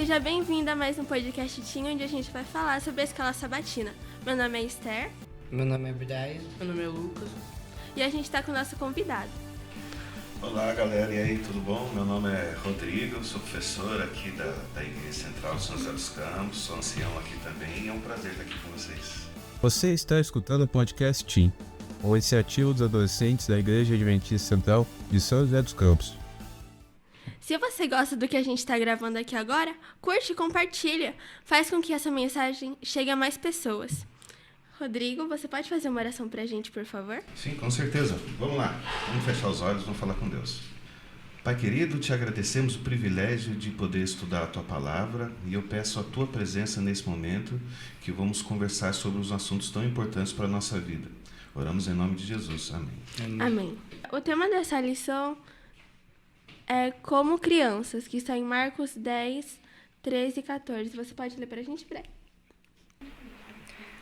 Seja bem-vinda a mais um podcast onde a gente vai falar sobre a escola sabatina. Meu nome é Esther. Meu nome é Brian. Meu nome é Lucas. E a gente está com o nosso convidado. Olá galera, e aí, tudo bom? Meu nome é Rodrigo, sou professor aqui da Igreja Central de São José dos Campos, sou ancião aqui também e é um prazer estar aqui com vocês. Você está escutando o podcast TIM, uma iniciativa dos adolescentes da Igreja Adventista Central de São José dos Campos. Se você gosta do que a gente está gravando aqui agora, curte e compartilha. Faz com que essa mensagem chegue a mais pessoas. Rodrigo, você pode fazer uma oração pra gente, por favor? Sim, com certeza. Vamos lá, vamos fechar os olhos, vamos falar com Deus. Pai querido, te agradecemos o privilégio de poder estudar a Tua Palavra e eu peço a Tua presença nesse momento que vamos conversar sobre os assuntos tão importantes para a nossa vida. Oramos em nome de Jesus. Amém. Amém. O tema dessa lição é como crianças, que está em Marcos 10, 13 e 14. Você pode ler pra gente, Bré?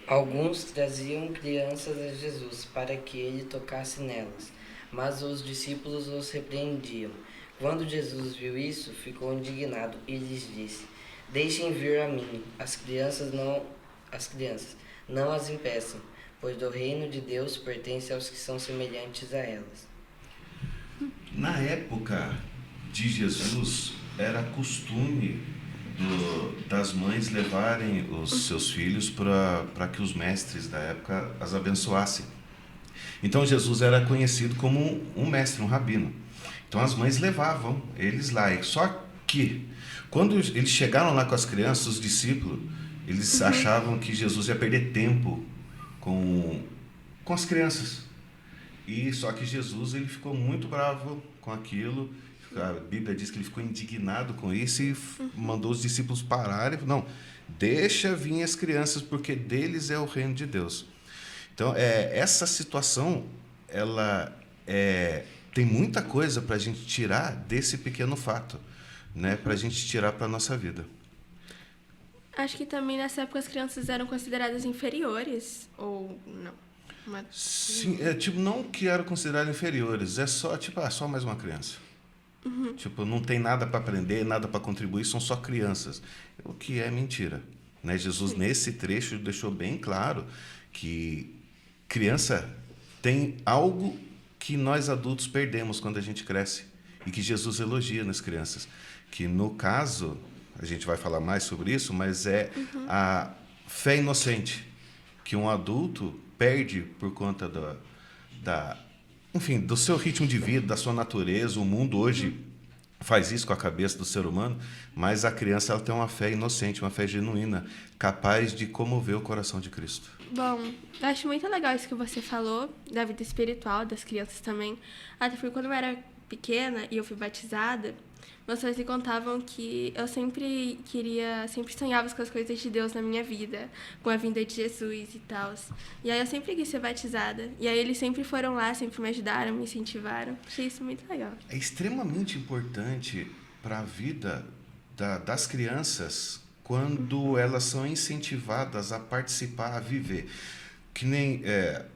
Alguns traziam crianças a Jesus para que ele tocasse nelas, mas os discípulos os repreendiam. Quando Jesus viu isso, ficou indignado e lhes disse: Deixem vir a mim as crianças, não as impeçam, pois do reino de Deus pertence aos que são semelhantes a elas. Na época de Jesus, era costume das mães levarem os seus filhos para que os mestres da época as abençoassem. Então Jesus era conhecido como um mestre, um rabino. Então as mães levavam eles lá. Só que quando eles chegaram lá com as crianças, os discípulos, eles achavam que Jesus ia perder tempo com as crianças. E só que Jesus ele ficou muito bravo com aquilo. A Bíblia diz que ele ficou indignado com isso e mandou os discípulos pararem. Não, deixa vir as crianças, porque deles é o reino de Deus. Então, essa situação, ela tem muita coisa para a gente tirar desse pequeno fato, né? Para a gente tirar para a nossa vida. Acho que também nessa época as crianças eram consideradas inferiores, ou não? Sim, não que eram consideradas inferiores, é só, só mais uma criança. Não tem nada para aprender, nada para contribuir, são só crianças. O que é mentira, né? Jesus, nesse trecho, deixou bem claro que criança tem algo que nós adultos perdemos quando a gente cresce e que Jesus elogia nas crianças. Que, no caso, a gente vai falar mais sobre isso, mas é a fé inocente que um adulto perde por conta do seu ritmo de vida, da sua natureza. O mundo hoje faz isso com a cabeça do ser humano, mas a criança ela tem uma fé inocente, uma fé genuína, capaz de comover o coração de Cristo. Bom, eu acho muito legal isso que você falou, da vida espiritual das crianças também. Até porque quando eu era pequena e eu fui batizada, meus pais me contavam que eu sempre sonhava com as coisas de Deus na minha vida, com a vinda de Jesus e tal. E aí eu sempre quis ser batizada. E aí eles sempre foram lá, sempre me ajudaram, me incentivaram. Achei isso muito legal. É extremamente importante para a vida das crianças quando elas são incentivadas a participar, a viver. Que nem,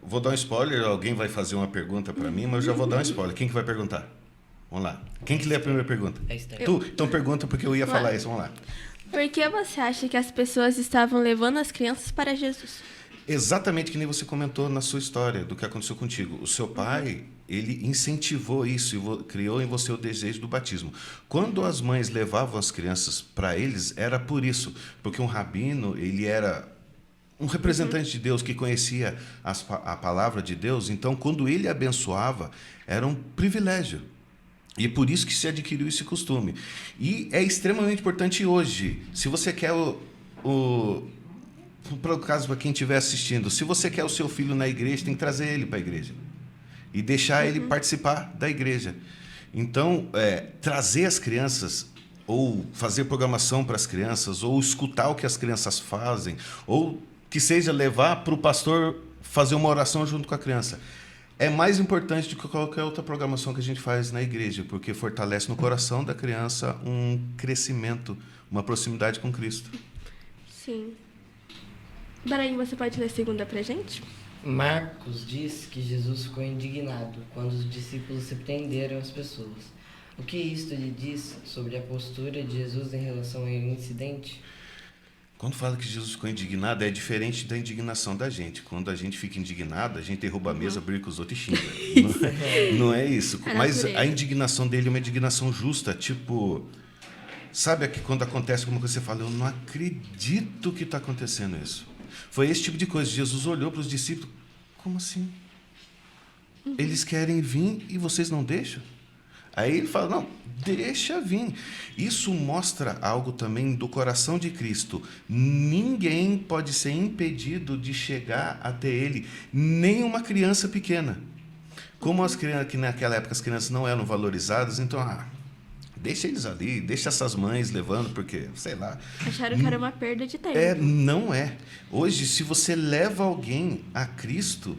vou dar um spoiler, alguém vai fazer uma pergunta para mim, mas eu já vou dar um spoiler. Quem que vai perguntar? Vamos lá. Quem que lê a primeira pergunta? É Esther. Tu? Então pergunta porque eu ia falar isso. Vamos lá. Por que você acha que as pessoas estavam levando as crianças para Jesus? Exatamente que nem você comentou na sua história, do que aconteceu contigo. O seu pai, ele incentivou isso e criou em você o desejo do batismo. Quando as mães levavam as crianças para eles, era por isso. Porque um rabino, ele era um representante de Deus que conhecia a palavra de Deus. Então, quando ele abençoava, era um privilégio. E é por isso que se adquiriu esse costume. E é extremamente importante hoje. Se você quer por caso, para quem estiver assistindo, se você quer o seu filho na igreja, tem que trazer ele para a igreja. E deixar ele participar da igreja. Então, trazer as crianças, ou fazer programação para as crianças, ou escutar o que as crianças fazem, ou que seja levar para o pastor fazer uma oração junto com a criança. É mais importante do que qualquer outra programação que a gente faz na igreja, porque fortalece no coração da criança um crescimento, uma proximidade com Cristo. Sim. Brian, você pode ler a segunda pra gente? Marcos diz que Jesus ficou indignado quando os discípulos repreenderam as pessoas. O que isto lhe diz sobre a postura de Jesus em relação ao incidente? Quando fala que Jesus ficou indignado, é diferente da indignação da gente. Quando a gente fica indignado, a gente derruba a mesa, briga com os outros e xinga. Não é isso. Mas a indignação dele é uma indignação justa, tipo... Sabe que quando acontece alguma coisa, você fala, eu não acredito que está acontecendo isso. Foi esse tipo de coisa. Jesus olhou para os discípulos, como assim? Eles querem vir e vocês não deixam? Aí ele fala, não, deixa vir. Isso mostra algo também do coração de Cristo. Ninguém pode ser impedido de chegar até ele, nem uma criança pequena. Como as crianças, que naquela época as crianças não eram valorizadas, então, deixa eles ali, deixa essas mães levando, porque, sei lá. Acharam que era uma perda de tempo. Não é. Hoje, se você leva alguém a Cristo,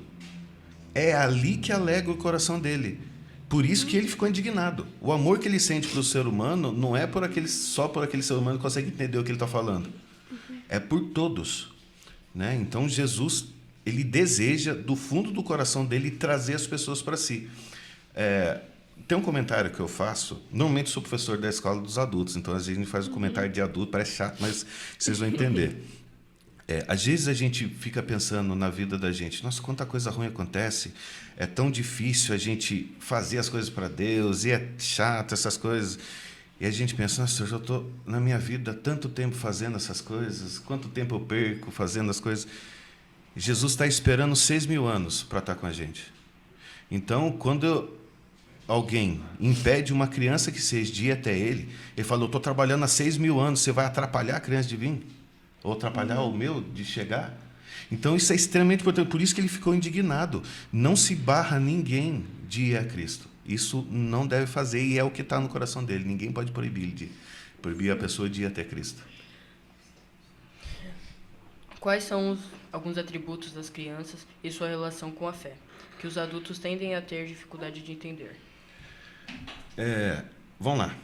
é ali que alegra o coração dele. Por isso que ele ficou indignado. O amor que ele sente para o ser humano não é só por aquele ser humano que consegue entender o que ele está falando. É por todos. Né? Então, Jesus, ele deseja, do fundo do coração dele, trazer as pessoas para si. Tem um comentário que eu faço. Normalmente, sou professor da escola dos adultos, então, às vezes, a gente faz um comentário de adulto, parece chato, mas vocês vão entender. Às vezes a gente fica pensando na vida da gente, nossa, quanta coisa ruim acontece, é tão difícil a gente fazer as coisas para Deus, e é chato essas coisas. E a gente pensa, nossa, eu já estou na minha vida tanto tempo fazendo essas coisas, quanto tempo eu perco fazendo as coisas. Jesus está esperando 6.000 anos para estar com a gente. Então, quando alguém impede uma criança que seja de ir até ele, ele fala, eu estou trabalhando há 6.000 anos, você vai atrapalhar a criança de vir? Ou atrapalhar o meu de chegar? Então, isso é extremamente importante. Por isso que ele ficou indignado. Não se barra ninguém de ir a Cristo. Isso não deve fazer, e é o que está no coração dele. Ninguém pode proibir a pessoa de ir até Cristo. Quais são alguns atributos das crianças e sua relação com a fé, que os adultos tendem a ter dificuldade de entender? Vamos lá.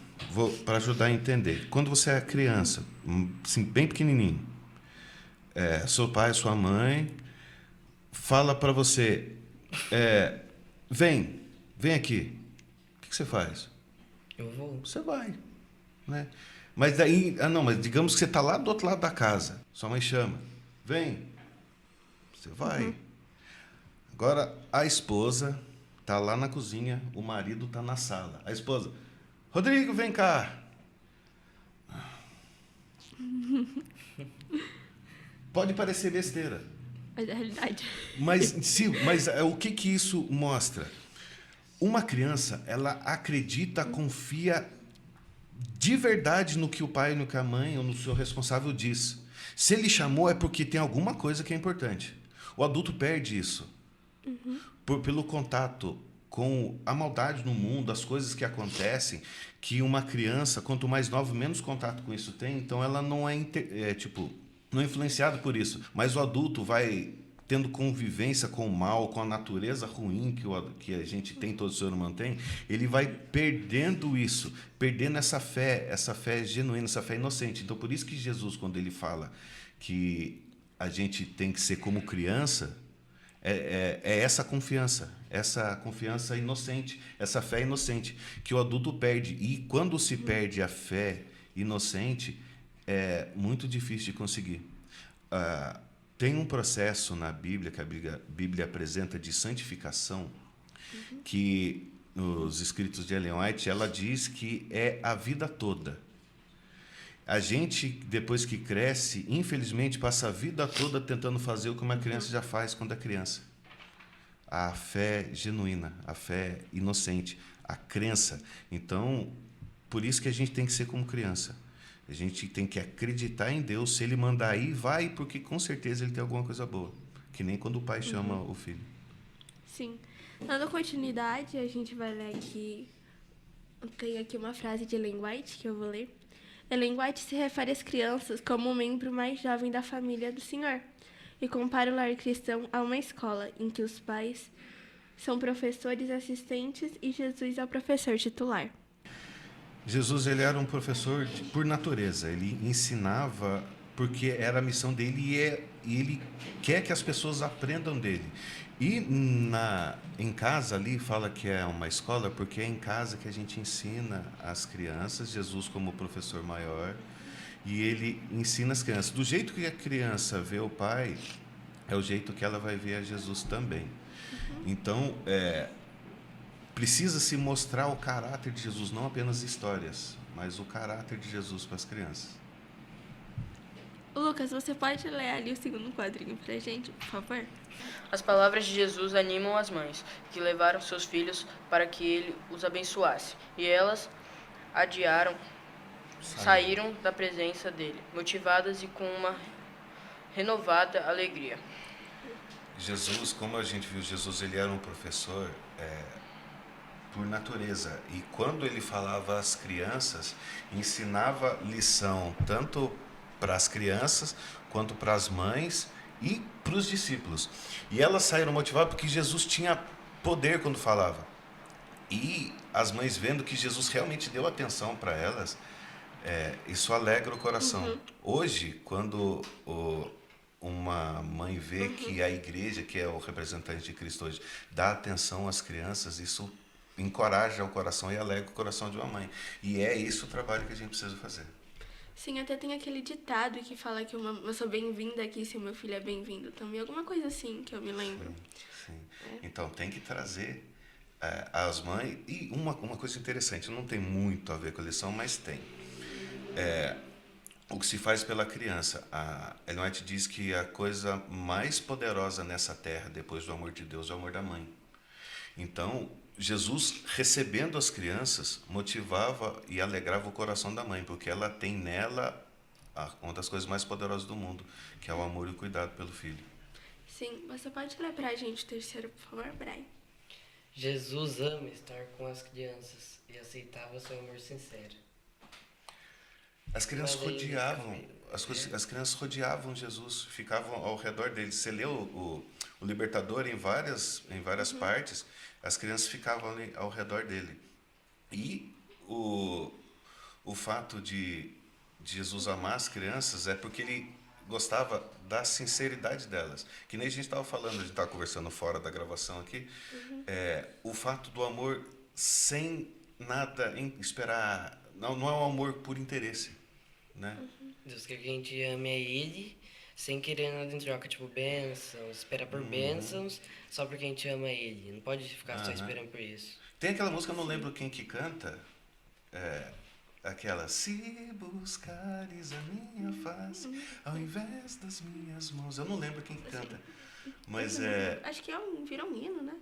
Para ajudar a entender. Quando você é criança, assim, bem pequenininho, seu pai, sua mãe, fala para você, vem aqui. O que você faz? Eu vou. Você vai. Né? Mas daí, mas digamos que você está lá do outro lado da casa. Sua mãe chama, vem. Você vai. Agora, a esposa está lá na cozinha, o marido está na sala. A esposa... Rodrigo, vem cá. Pode parecer besteira. Mas é a realidade. Mas o que isso mostra? Uma criança, ela acredita, confia de verdade no que o pai, no que a mãe ou no seu responsável diz. Se ele chamou, é porque tem alguma coisa que é importante. O adulto perde isso. Pelo contato com a maldade no mundo, as coisas que acontecem, que uma criança, quanto mais nova, menos contato com isso tem, então ela não não é influenciada por isso. Mas o adulto vai tendo convivência com o mal, com a natureza ruim que a gente tem, todo ser humano tem, ele vai perdendo isso, perdendo essa fé genuína, essa fé inocente. Então, por isso que Jesus, quando ele fala que a gente tem que ser como criança, essa confiança inocente, essa fé inocente que o adulto perde. E quando se perde a fé inocente, é muito difícil de conseguir. Tem um processo na Bíblia, que a Bíblia apresenta, de santificação, que nos escritos de Ellen White, ela diz que é a vida toda. A gente, depois que cresce, infelizmente, passa a vida toda tentando fazer o que uma criança já faz quando é criança. A fé genuína, a fé inocente, a crença. Então, por isso que a gente tem que ser como criança. A gente tem que acreditar em Deus. Se Ele mandar ir, vai, porque com certeza Ele tem alguma coisa boa. Que nem quando o pai chama o filho. Sim. Dando continuidade, a gente vai ler aqui... Tem aqui uma frase de Ellen White que eu vou ler. Ellen White se refere às crianças como um membro mais jovem da família do Senhor e compara o lar cristão a uma escola em que os pais são professores assistentes e Jesus é o professor titular. Jesus, ele era um professor por natureza. Ele ensinava porque era a missão dele e ele quer que as pessoas aprendam dele. E em casa ali fala que é uma escola, porque é em casa que a gente ensina as crianças, Jesus como professor maior, e ele ensina as crianças. Do jeito que a criança vê o pai, é o jeito que ela vai ver a Jesus também. Então, precisa se mostrar o caráter de Jesus, não apenas histórias, mas o caráter de Jesus para as crianças. Lucas, você pode ler ali o segundo quadrinho pra gente, por favor? As palavras de Jesus animam as mães, que levaram seus filhos para que ele os abençoasse. E elas saíram da presença dele, motivadas e com uma renovada alegria. Jesus, como a gente viu, Jesus ele era um professor por natureza. E quando ele falava às crianças, ensinava lição tanto para as crianças quanto para as mães e para os discípulos. E elas saíram motivadas porque Jesus tinha poder quando falava. E as mães vendo que Jesus realmente deu atenção para elas, isso alegra o coração. Hoje, quando uma mãe vê que a igreja, que é o representante de Cristo hoje, dá atenção às crianças, isso encoraja o coração e alegra o coração de uma mãe. E é esse o trabalho que a gente precisa fazer. Sim, até tem aquele ditado que fala que eu sou bem-vinda aqui se o meu filho é bem-vindo também. Alguma coisa assim que eu me lembro. Sim. Então, tem que trazer as mães... E uma coisa interessante, não tem muito a ver com a lição, mas tem. O que se faz pela criança. A Ellen White diz que a coisa mais poderosa nessa terra, depois do amor de Deus, é o amor da mãe. Então, Jesus, recebendo as crianças, motivava e alegrava o coração da mãe, porque ela tem nela uma das coisas mais poderosas do mundo, que é o amor e o cuidado pelo filho. Sim, você pode ler pra gente o terceiro, por favor, Brian? Jesus ama estar com as crianças e aceitava seu amor sincero. As crianças Mas aí, rodeavam, calma as crianças rodeavam Jesus, ficavam ao redor dele. Você leu o Libertador em várias partes, as crianças ficavam ali ao redor dele. E o fato de Jesus amar as crianças é porque ele gostava da sinceridade delas. Que nem a gente estava falando, a gente estava conversando fora da gravação aqui, o fato do amor sem nada em esperar, não é um amor por interesse, né? Deus quer que a gente ame a Ele sem querer nada em troca, tipo bênçãos, esperar por bênçãos só porque a gente ama Ele. Não pode ficar só esperando por isso. Tem aquela música, eu não lembro quem que canta, aquela: se buscares a minha face ao invés das minhas mãos. Eu não lembro quem que canta, mas Acho que virou um hino, né?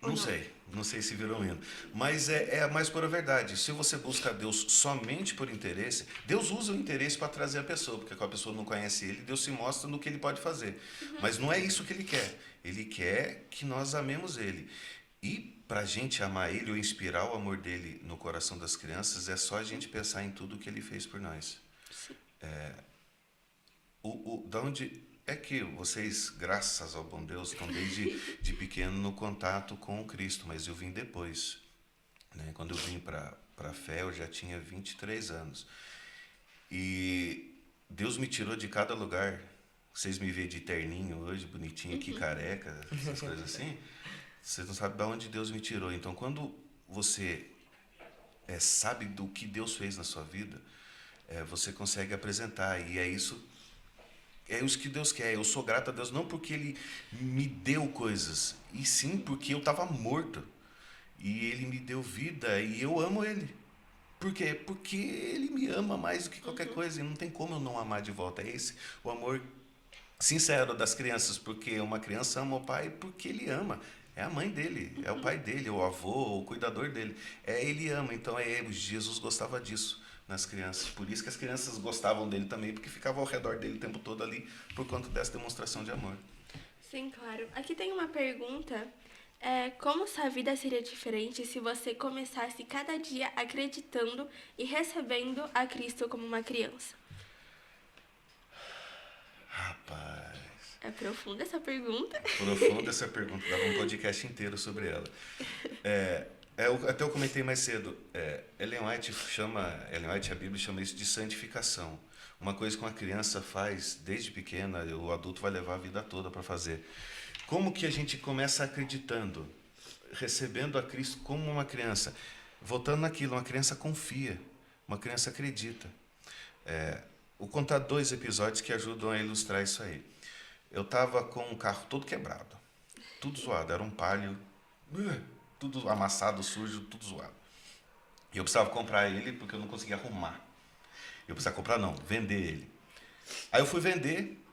Não sei se virou um hino. Mas é a mais pura verdade. Se você busca Deus somente por interesse, Deus usa o interesse para trazer a pessoa, porque quando a pessoa não conhece Ele, Deus se mostra no que Ele pode fazer. Mas não é isso que Ele quer. Ele quer que nós amemos Ele. E para a gente amar Ele ou inspirar o amor dEle no coração das crianças, é só a gente pensar em tudo que Ele fez por nós. Da onde é que vocês, graças ao bom Deus, estão desde de pequeno no contato com o Cristo, mas eu vim depois, né? Quando eu vim para a fé, eu já tinha 23 anos. E Deus me tirou de cada lugar. Vocês me veem de terninho hoje, bonitinho aqui, careca, essas coisas assim. Vocês não sabem de onde Deus me tirou. Então, quando você sabe do que Deus fez na sua vida, você consegue apresentar. E é isso que Deus quer. Eu sou grato a Deus não porque Ele me deu coisas, e sim porque eu estava morto. E Ele me deu vida e eu amo Ele. Por quê? Porque Ele me ama mais do que qualquer coisa. E não tem como eu não amar de volta. É esse o amor sincero das crianças. Porque uma criança ama o pai porque ele ama. É a mãe dele, é o pai dele, o avô, o cuidador dele. Ele ama. Então Jesus gostava disso nas crianças. Por isso que as crianças gostavam dele também, porque ficavam ao redor dele o tempo todo ali, por conta dessa demonstração de amor. Sim, claro. Aqui tem uma pergunta. Como sua vida seria diferente se você começasse cada dia acreditando e recebendo a Cristo como uma criança? Rapaz... É profunda essa pergunta. Profunda essa pergunta. Dava um podcast inteiro sobre ela. Até eu comentei mais cedo, Ellen White, a Bíblia chama isso de santificação. Uma coisa que uma criança faz desde pequena, o adulto vai levar a vida toda para fazer. Como que a gente começa acreditando, recebendo a Cristo como uma criança? Voltando naquilo, uma criança confia, uma criança acredita. Vou contar 2 episódios que ajudam a ilustrar isso aí. Eu estava com um carro todo quebrado, tudo zoado, era um Palio, tudo amassado, sujo, tudo zoado. E eu precisava comprar ele porque eu não conseguia arrumar. Eu precisava comprar não, vender ele. Aí eu fui vender,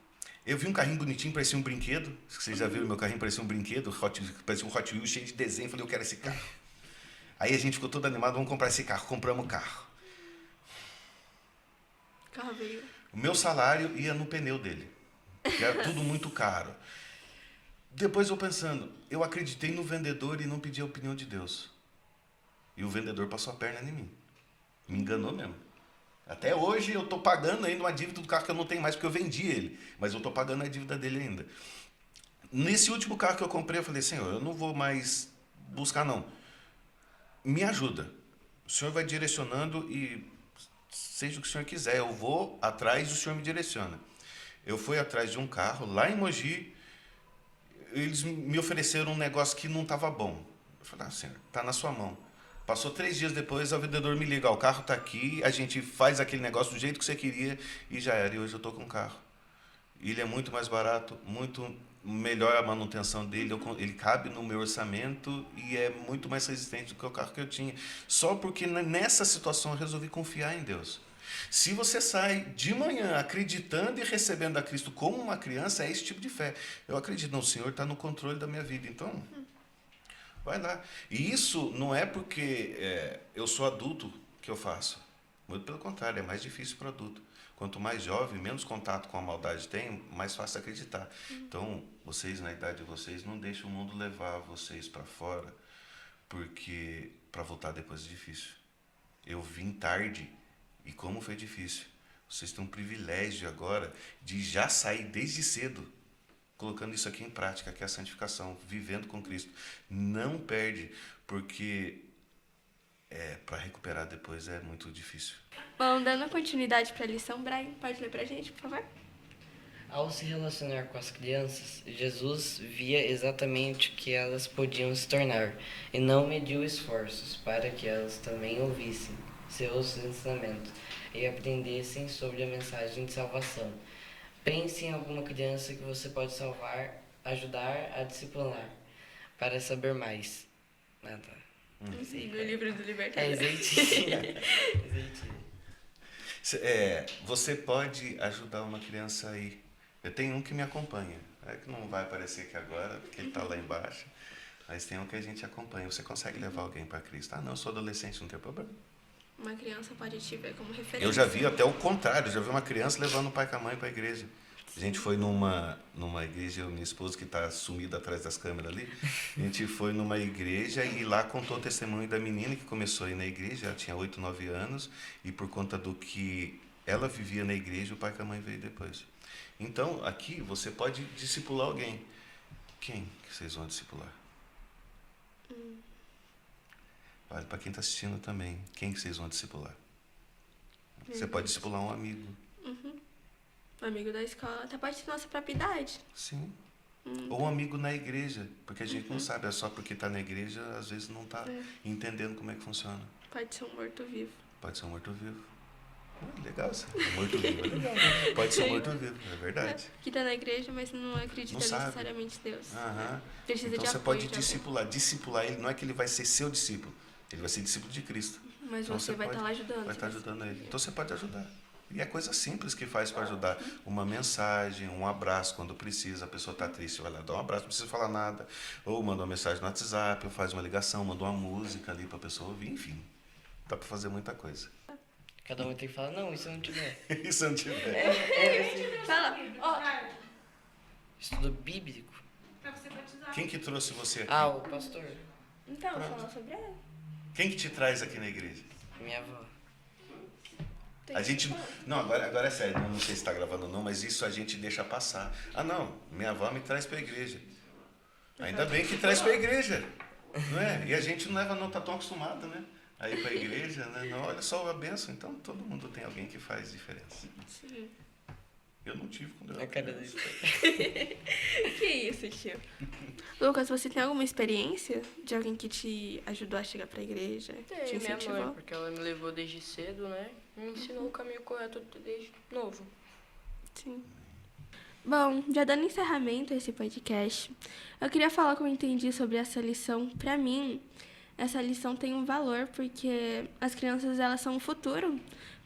eu vi um carrinho bonitinho, parecia um brinquedo. Vocês já viram meu carrinho, parecia um brinquedo, parecia um Hot Wheels cheio de desenho. Falei, eu quero esse carro. Aí a gente ficou todo animado, vamos comprar esse carro. Compramos o carro. O carro veio. O meu salário ia no pneu dele, que era tudo muito caro. Depois eu pensando, eu acreditei no vendedor e não pedi a opinião de Deus. E o vendedor passou a perna em mim. Me enganou mesmo. Até hoje eu estou pagando ainda uma dívida do carro que eu não tenho mais, porque eu vendi ele. Mas eu estou pagando a dívida dele ainda. Nesse último carro que eu comprei, eu falei, Senhor, eu não vou mais buscar não. Me ajuda. O Senhor vai direcionando e seja o que o Senhor quiser. Eu vou atrás e o Senhor me direciona. Eu fui atrás de um carro lá em Mogi. Eles me ofereceram um negócio que não estava bom. Eu falei, Senhor, está na sua mão. Passou 3 dias depois, o vendedor me liga, o carro está aqui, a gente faz aquele negócio do jeito que você queria e já era. E hoje eu estou com o carro. Ele é muito mais barato, muito melhor a manutenção dele, ele cabe no meu orçamento e é muito mais resistente do que o carro que eu tinha. Só porque nessa situação eu resolvi confiar em Deus. Se você sai de manhã acreditando e recebendo a Cristo como uma criança, é esse tipo de fé. Eu acredito, não, o Senhor está no controle da minha vida, então vai lá. E isso não é porque eu sou adulto que eu faço. Muito pelo contrário, é mais difícil para o adulto. Quanto mais jovem, menos contato com a maldade tem, mais fácil acreditar. Então, vocês, na idade de vocês, não deixem o mundo levar vocês para fora, porque para voltar depois é difícil. Eu vim tarde, e como foi difícil. Vocês têm um privilégio agora de já sair desde cedo, colocando isso aqui em prática, que é a santificação, vivendo com Cristo. Não perde, porque para recuperar depois é muito difícil. Bom, dando continuidade para a lição, Brian, pode ler para a gente, por favor? Ao se relacionar com as crianças, Jesus via exatamente o que elas podiam se tornar e não mediu esforços para que elas também ouvissem seus ensinamentos e aprendessem sobre a mensagem de salvação. Pense em alguma criança que você pode salvar, ajudar a disciplinar, para saber mais. Ah, tá. Do livro do Libertador. Você pode ajudar uma criança aí. Eu tenho um que me acompanha. É que não vai aparecer aqui agora, porque ele está lá embaixo. Mas tem um que a gente acompanha. Você consegue levar alguém para Cristo? Ah, não, eu sou adolescente, não tem problema. Uma criança pode te ver como referência. Eu já vi até o contrário. Eu já vi uma criança levando o pai com a mãe para a igreja. A gente foi numa igreja, eu e minha esposa, que está sumida atrás das câmeras ali, a gente foi numa igreja e lá contou o testemunho da menina que começou a ir na igreja, ela tinha 8, 9 anos, e por conta do que ela vivia na igreja, o pai com a mãe veio depois. Então, aqui, você pode discipular alguém. Quem que vocês vão discipular? Vale para quem está assistindo também. Quem que vocês vão discipular? Você pode discipular um amigo. Um amigo da escola, até pode ser nossa própria idade. Sim. Ou um amigo na igreja, porque a gente não sabe, é só porque está na igreja, às vezes não está entendendo como é que funciona. Pode ser um morto-vivo. Pode ser um morto-vivo. Legal isso. Um morto-vivo é legal, né? Pode ser um morto-vivo, é verdade. Que está na igreja, mas não acredita Não sabe. necessariamente em Deus. Então Precisa de você apoio, pode de apoio. discipular. Discipular ele não é que ele vai ser seu discípulo, ele vai ser discípulo de Cristo. Mas Então você vai estar lá ajudando. Vai estar ajudando ele. Então você pode ajudar. E é coisa simples que faz para ajudar. Uma mensagem, um abraço quando precisa. A pessoa está triste, vai lá dar um abraço, não precisa falar nada. Ou manda uma mensagem no WhatsApp, ou faz uma ligação, manda uma música ali para a pessoa ouvir. Enfim, dá para fazer muita coisa. Cada um tem que falar, não, e se eu não tiver? E se não tiver? Fala. Ó, Estudo bíblico? Quem que trouxe você aqui? Ah, o pastor. então, fala sobre ela. Quem que te traz aqui na igreja? Minha avó. Tem A que gente. falar. Não, agora é sério, não sei se está gravando ou não, mas isso a gente deixa passar. Ah, não, minha avó me traz para a igreja. Ainda bem que traz para a igreja. Não é? E a gente não leva, não está tão acostumado, né? A ir para a igreja, né? Não, olha só a bênção. Então todo mundo tem alguém que faz diferença. Sim. Eu não tive quando eu A era cara criança. dele. Que isso, tio? Lucas, você tem alguma experiência de alguém que te ajudou a chegar pra igreja? Te Tem minha incentivou? mãe, porque ela me levou desde cedo, né? Me ensinou o caminho correto desde novo. Sim. Bom, já dando encerramento a esse podcast, eu queria falar como eu entendi sobre essa lição. Pra mim, essa lição tem um valor porque as crianças elas são o futuro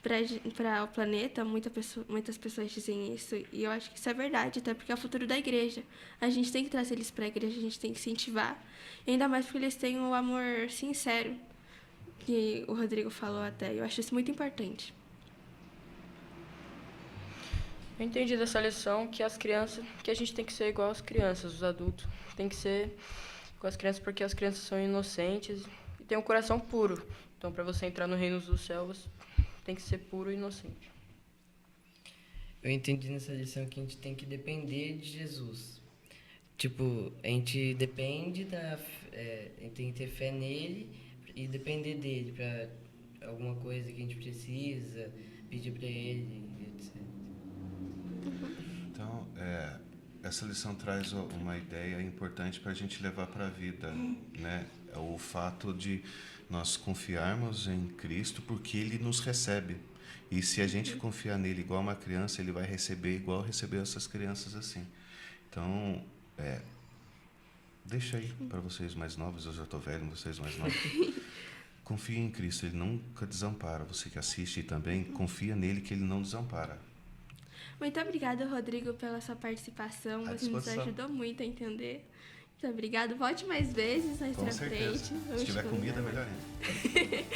para o planeta. Muitas pessoas dizem isso e eu acho que isso é verdade, até porque é o futuro da igreja. A gente tem que trazer eles para a igreja, a gente tem que incentivar, e ainda mais porque eles têm o amor sincero que o Rodrigo falou até. Eu acho isso muito importante. Eu entendi dessa lição que que a gente tem que ser igual às crianças, os adultos. Tem que ser igual às crianças porque as crianças são inocentes e têm um coração puro. Então, para você entrar no reino dos céus, tem que ser puro e inocente. Eu entendi nessa lição que a gente tem que depender de Jesus. Tipo, a gente depende a gente tem que ter fé nele e depender dele pra alguma coisa que a gente precisa, pedir pra ele, etc. Então, essa lição traz uma ideia importante para a gente levar para a vida, né? É o fato de nós confiarmos em Cristo porque Ele nos recebe. E se a gente confiar nele igual uma criança, Ele vai receber igual recebeu essas crianças assim. Então, deixa aí para vocês mais novos, eu já estou velho, vocês mais novos. Confie em Cristo, Ele nunca desampara. Você que assiste também, confia nele que Ele não desampara. Muito obrigada, Rodrigo, pela sua participação. À Você nos disposição. ajudou muito a entender. Muito obrigada. Volte mais vezes mais Com pra certeza. frente. Vamos Se tiver te comida, convidar. melhor ainda.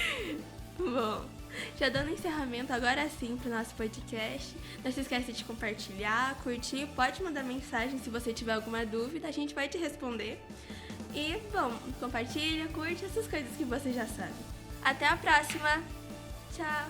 Bom, já dando encerramento agora sim pro nosso podcast. Não se esqueça de compartilhar, curtir. Pode mandar mensagem se você tiver alguma dúvida. A gente vai te responder. E, bom, compartilha, curte essas coisas que você já sabe. Até a próxima. Tchau.